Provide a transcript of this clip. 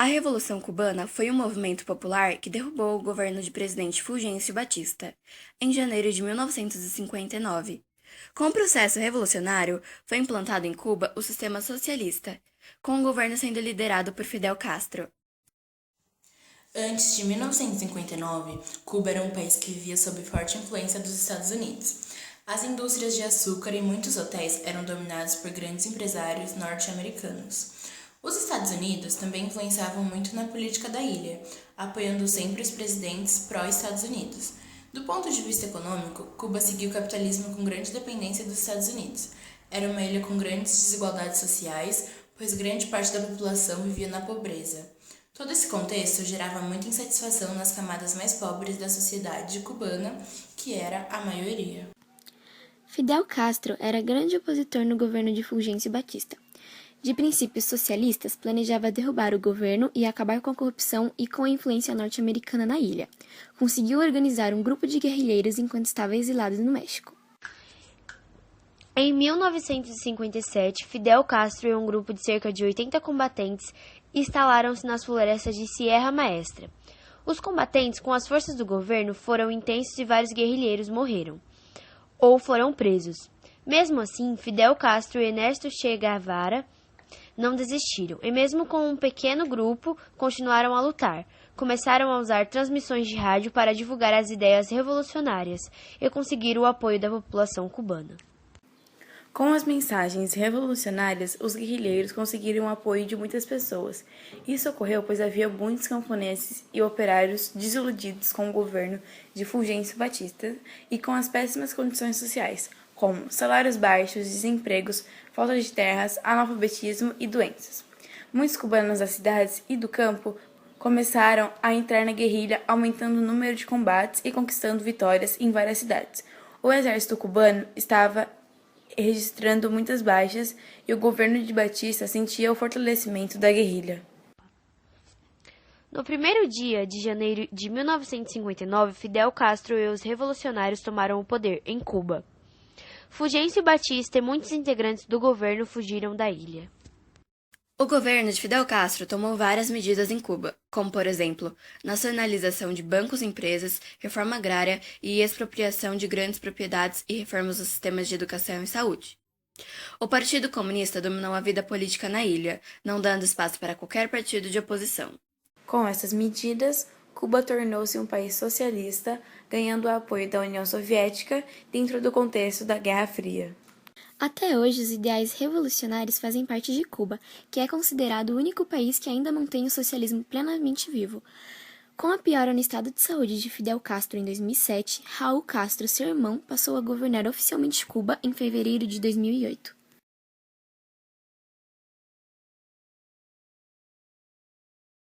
A Revolução Cubana foi um movimento popular que derrubou o governo de presidente Fulgêncio Batista, em janeiro de 1959. Com o processo revolucionário, foi implantado em Cuba o sistema socialista, com o governo sendo liderado por Fidel Castro. Antes de 1959, Cuba era um país que vivia sob forte influência dos Estados Unidos. As indústrias de açúcar e muitos hotéis eram dominados por grandes empresários norte-americanos. Os Estados Unidos também influenciavam muito na política da ilha, apoiando sempre os presidentes pró-Estados Unidos. Do ponto de vista econômico, Cuba seguia o capitalismo com grande dependência dos Estados Unidos. Era uma ilha com grandes desigualdades sociais, pois grande parte da população vivia na pobreza. Todo esse contexto gerava muita insatisfação nas camadas mais pobres da sociedade cubana, que era a maioria. Fidel Castro era grande opositor no governo de Fulgêncio Batista. De princípios socialistas, planejava derrubar o governo e acabar com a corrupção e com a influência norte-americana na ilha. Conseguiu organizar um grupo de guerrilheiros enquanto estava exilado no México. Em 1957, Fidel Castro e um grupo de cerca de 80 combatentes instalaram-se nas florestas de Sierra Maestra. Os combatentes com as forças do governo foram intensos e vários guerrilheiros morreram ou foram presos. Mesmo assim, Fidel Castro e Ernesto Che Guevara não desistiram, e mesmo com um pequeno grupo, continuaram a lutar. Começaram a usar transmissões de rádio para divulgar as ideias revolucionárias e conseguiram o apoio da população cubana. Com as mensagens revolucionárias, os guerrilheiros conseguiram o apoio de muitas pessoas. Isso ocorreu pois havia muitos camponeses e operários desiludidos com o governo de Fulgêncio Batista e com as péssimas condições sociais, como salários baixos, desempregos, falta de terras, analfabetismo e doenças. Muitos cubanos das cidades e do campo começaram a entrar na guerrilha, aumentando o número de combates e conquistando vitórias em várias cidades. O exército cubano estava registrando muitas baixas e o governo de Batista sentia o fortalecimento da guerrilha. No primeiro dia de janeiro de 1959, Fidel Castro e os revolucionários tomaram o poder em Cuba. Fulgêncio Batista e muitos integrantes do governo fugiram da ilha. O governo de Fidel Castro tomou várias medidas em Cuba, como, por exemplo, nacionalização de bancos e empresas, reforma agrária e expropriação de grandes propriedades e reformas dos sistemas de educação e saúde. O Partido Comunista dominou a vida política na ilha, não dando espaço para qualquer partido de oposição. Com essas medidas, Cuba tornou-se um país socialista, ganhando o apoio da União Soviética dentro do contexto da Guerra Fria. Até hoje, os ideais revolucionários fazem parte de Cuba, que é considerado o único país que ainda mantém o socialismo plenamente vivo. Com a piora no estado de saúde de Fidel Castro em 2007, Raul Castro, seu irmão, passou a governar oficialmente Cuba em fevereiro de 2008.